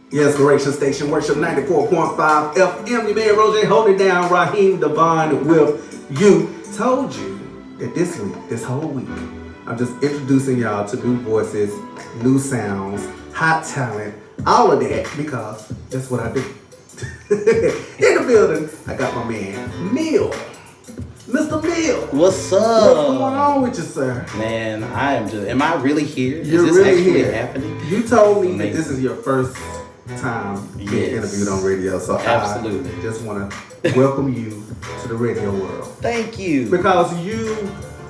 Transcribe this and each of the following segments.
Your inspiration station, worship 94.5 FM. Your man RoJay holding it down. Raheem Devon with you. Told you that this week, this whole week, I'm just introducing y'all to new voices, new sounds, hot talent, all of that, because that's what I do. In the building, I got my man Mill. Mr. Mill. What's up? What's going on with you, sir? Man, I am just, am I really here? You're is this really actually here. happening? You told me Amazing. that this is your first time being interviewed on radio, so absolutely. I just want to welcome you to the radio world. Thank you. Because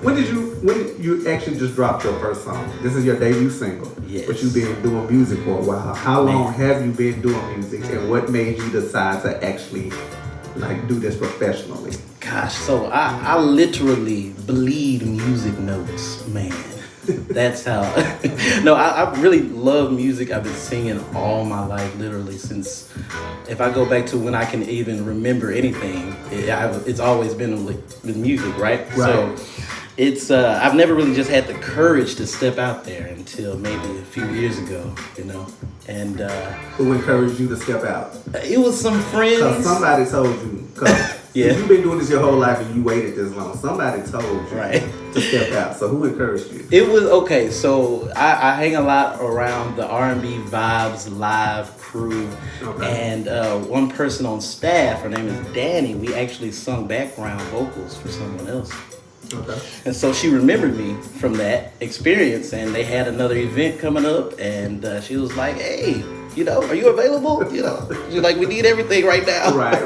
when you actually just dropped your first song? This is your debut single. Yes. But you've been doing music for a while. How long have you been doing music, and what made you decide to actually do this professionally? Gosh, so I literally bleed music notes, man. That's how. No, I really love music. I've been singing all my life, literally since, if I go back to when I can even remember anything, it's always been with music, right? So it's I've never really just had the courage to step out there until maybe a few years ago, And who encouraged you to step out? It was some friends. Because somebody told you. Yeah. You've been doing this your whole life and you waited this long. Somebody told you to step out. So who encouraged you? It was okay. So I hang a lot around the R&B Vibes Live crew, and one person on staff, her name is Danny. We actually sung background vocals for someone else. Okay. And so she remembered me from that experience, and they had another event coming up, and she was like, "Hey, are you available?" She's like, "We need everything right now." Right.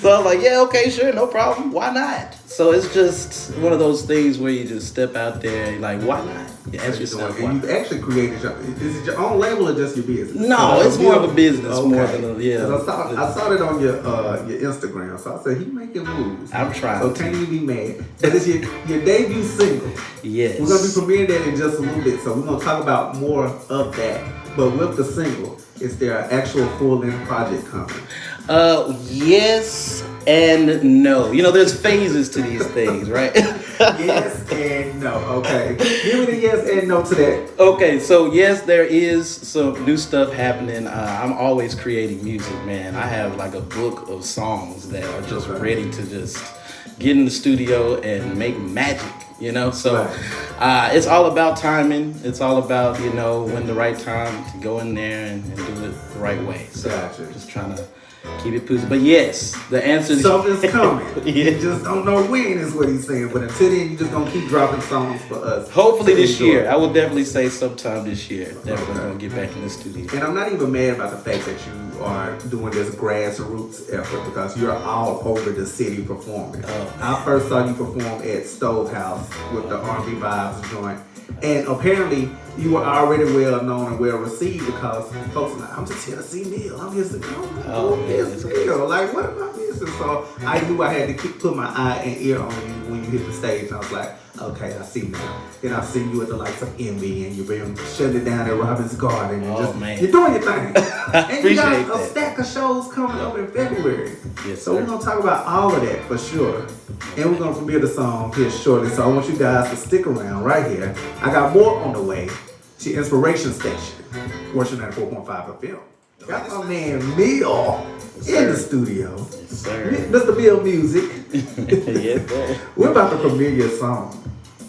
So I was like, "Yeah, okay, sure, no problem. Why not?" So it's just one of those things where you just step out there, like, why not? You ask yourself, why? And you've actually created is it your own label or just your business? No, it's more of a business more than I saw it on your Instagram, so I said he making moves. I'm trying. So can't you be mad? But it's your debut single. Yes. We're gonna be premiering that in just a little bit, so we're gonna talk about more of that. But with the single, is there an actual full-length project coming? Yes and no. There's phases to these things, right? Yes and no. Okay. Give me the yes and no to that. Okay, so yes, there is some new stuff happening. I'm always creating music, man. I have like a book of songs that are just ready to just get in the studio and make magic. So it's all about timing. It's all about, when the right time to go in there and do it the right way. So just trying to keep it pushing. But yes, the answer is something's coming. Yeah. You just don't know when is what he's saying. But until then, you just gonna keep dropping songs for us. Hopefully this year. I would definitely say sometime this year. Definitely gonna get back in the studio. And I'm not even mad about the fact that you are doing this grassroots effort, because you're all over the city performing. I first saw you perform at Stove House with the R&B Vibes joint. And apparently you were already well known and well received, because folks are like, "I'm just here to see Neil. I'm here to here's Neil. Like, what am I missing?" So I knew I had to put my eye and ear on you when you hit the stage. And I was like, okay, I see now. Then I see you at the likes of Envy, and you've been shutting it down at Robin's Garden. And you're doing your thing. And you got a stack of shows coming up in February. Yes, so we're going to talk about all of that for sure. And we're going to premiere the song here shortly. So I want you guys to stick around right here. I got more on the way. To Inspiration Station, worship 94.5 FM. Got my man Mill in the studio. Yes, sir. Mr. Mill Music. Yes, sir. We're about to premiere your song.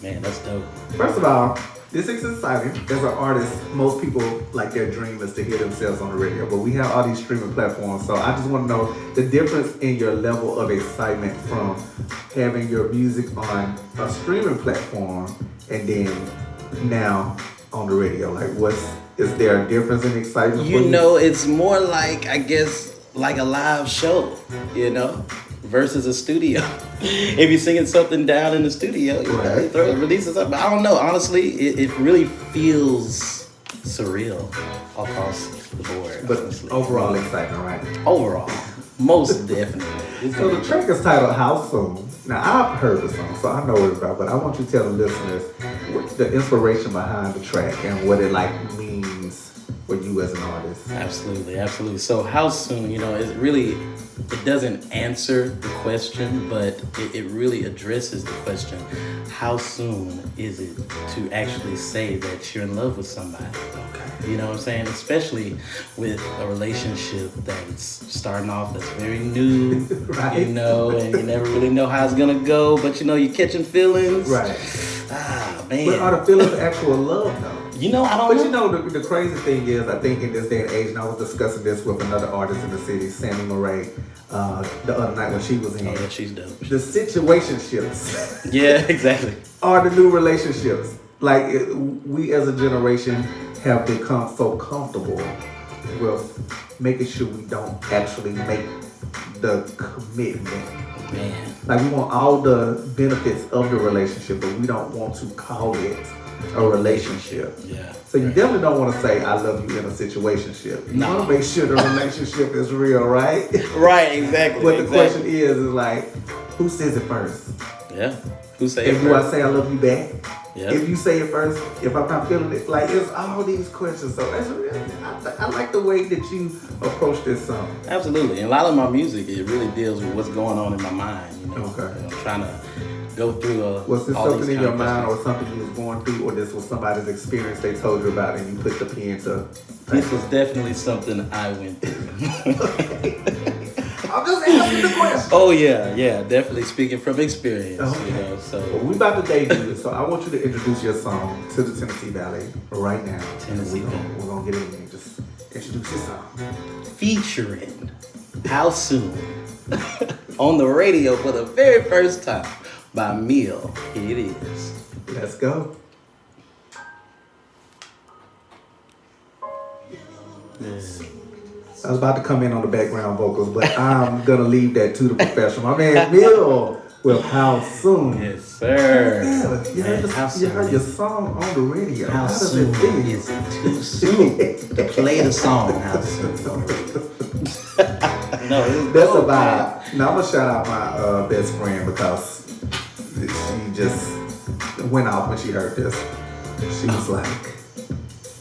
Man, that's dope. First of all, this is exciting. As an artist, most people, their dream is to hear themselves on the radio. But we have all these streaming platforms. So I just want to know the difference in your level of excitement from having your music on a streaming platform and then now on the radio. Is there a difference in excitement for you? It's more like, I guess, like a live show, versus a studio. If you're singing something down in the studio, releasing something, I don't know. Honestly, it really feels surreal across the board. But honestly. overall excitement, right? Overall, most definitely. So the track is titled How Soon. Now, I've heard the song, so I know what it's about, but I want you to tell the listeners what's the inspiration behind the track and what it means for you as an artist. Absolutely. So How Soon, it doesn't answer the question, but it really addresses the question. How soon is it to actually say that you're in love with somebody? Okay. You know what I'm saying? Especially with a relationship that's starting off that's very new, Right. you know, and you never really know how it's gonna go, but you know you're catching feelings. Right. Ah, man. But are the feelings actual love though? You know, I don't But know. you know, the crazy thing is, I think in this day and age, and I was discussing this with another artist in the city, Sammy Murray, the other night when she was in. Oh, yeah, she's dope. The situationships Yeah, exactly. are the new relationships. Like, we as a generation have become so comfortable with making sure we don't actually make the commitment. Man. Like, we want all the benefits of the relationship, but we don't want to call it a relationship. Yeah. So you definitely don't want to say "I love you" in a situationship. You No. want to make sure the relationship is real, right? Right, exactly. But the exactly. question is like, who says it first? Yeah. Who say If it do I first? say I love you back? Yeah. If you say it first, if I'm not feeling it, like it's all these questions. So that's I like the way that you approach this song. Absolutely. And a lot of my music, it really deals with what's going on in my mind, you know. Okay. You know, trying to go through Was this all something these in your kind of mind questions. or something you was going through, or this was somebody's experience they told you about and you put the pen to? This was definitely something I went through. I'm just asking the question. Oh yeah, definitely speaking from experience, Okay. you know. So Well, we about to debut it, so I want you to introduce your song to the Tennessee Valley right now. Tennessee Valley. We're gonna get in there and just introduce your song. featuring How Soon on the radio for the very first time by Yall. Here it is. Let's go. I was about to come in on the background vocals, but I'm gonna leave that to the professional. My man Yall with How Soon. Yes, sir. Yeah, you heard, Man, how you heard soon your is- song on the radio. How does soon it feel? is it too soon to play the song? How soon? No, it's That's a dope, man. vibe. Now I'm gonna shout out my best friend because she just went off when she heard this. She was like,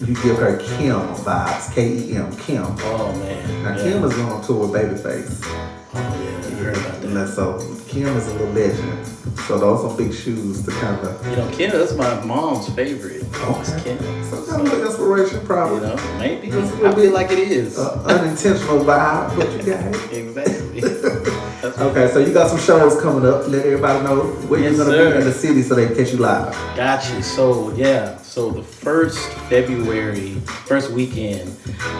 "You give her Kim vibes, K-E-M, Kim." Oh man. Now yeah. Kim is going on tour with Babyface. Oh yeah, I heard about that. And so Kim is a little legend. So those are big shoes to kind of. You know, Kim, that's my mom's favorite. It's Kim. Some kind of inspiration, probably. You know, maybe. Just a I little feel bit, like it is. Unintentional vibe, but you got it. Exactly. That's Okay, so you got some shows coming up. Let everybody know where Yes, you're gonna sir. be in the city so they can catch you live. Got you. So yeah, so the first weekend,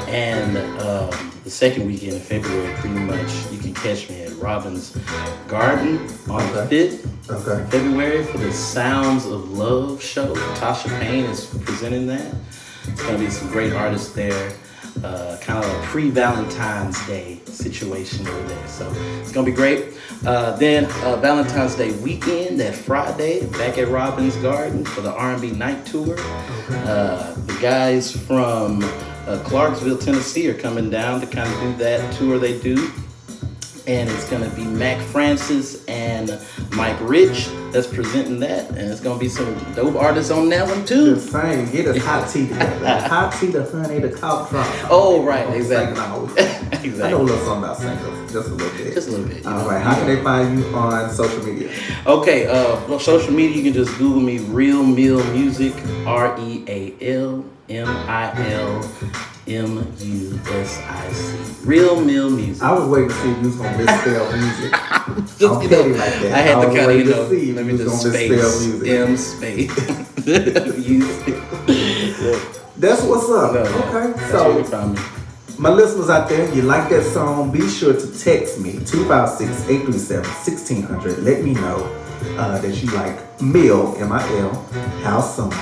and the second weekend in February, pretty much you can catch me at Robin's Garden on the Okay. 5th Okay. February for the Sounds of Love show. Tasha Payne is presenting that. It's gonna be some great artists there. Kind of a pre-Valentine's Day situation over there. So it's gonna be great. Then Valentine's Day weekend, that Friday, back at Robin's Garden for the R&B night tour. The guys from Clarksville, Tennessee are coming down to kind of do that tour they do. And it's gonna be Mac Francis and Mike Rich that's presenting that, and it's gonna be some dope artists on that one too. Just saying, get us hot tea together. Hot tea, the honey, the cough drop. Oh right, I'm exactly. singing all- I Exactly. know a little something about singles, just a little bit. Just a little bit. you All know. right, how can they find you on social media? Okay, well, social media, you can just Google me, Real Meal Music, RealMealMusic. Real Meal Music. I was waiting to see if you was gonna misspell music. Just, I'm petty like that. I had I to was kind of, waiting you to know, see if let you me was just gonna misspell space, music. M space, music. That's what's up. No, Okay, that's so where you found me. my listeners out there, you like that song, be sure to text me 256-837-1600. Let me know that you like Mill, M-I-L, How Soon,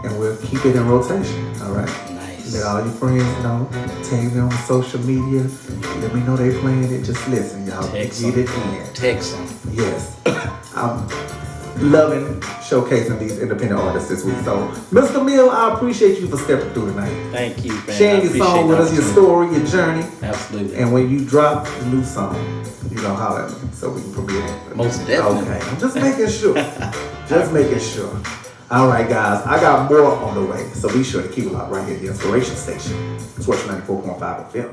and we'll keep it in rotation, all right? Nice. Let all your friends know, tag me on social media, let me know they playing it, just listen, y'all, Text get them. it in. Text them. Yes, I'm loving showcasing these independent artists this week. So, Mr. Mill, I appreciate you for stepping through tonight. Thank you, man. Sharing I your song appreciate with the us, your opportunity. story, your journey. Absolutely. And when you drop the new song, you know, holler at me so we can premiere it. Most definitely. Okay, I'm just making sure. Just making sure. All right, guys, I got more on the way, so be sure to keep it locked right here at the Inspiration Station. It's Watch 94.5 FM.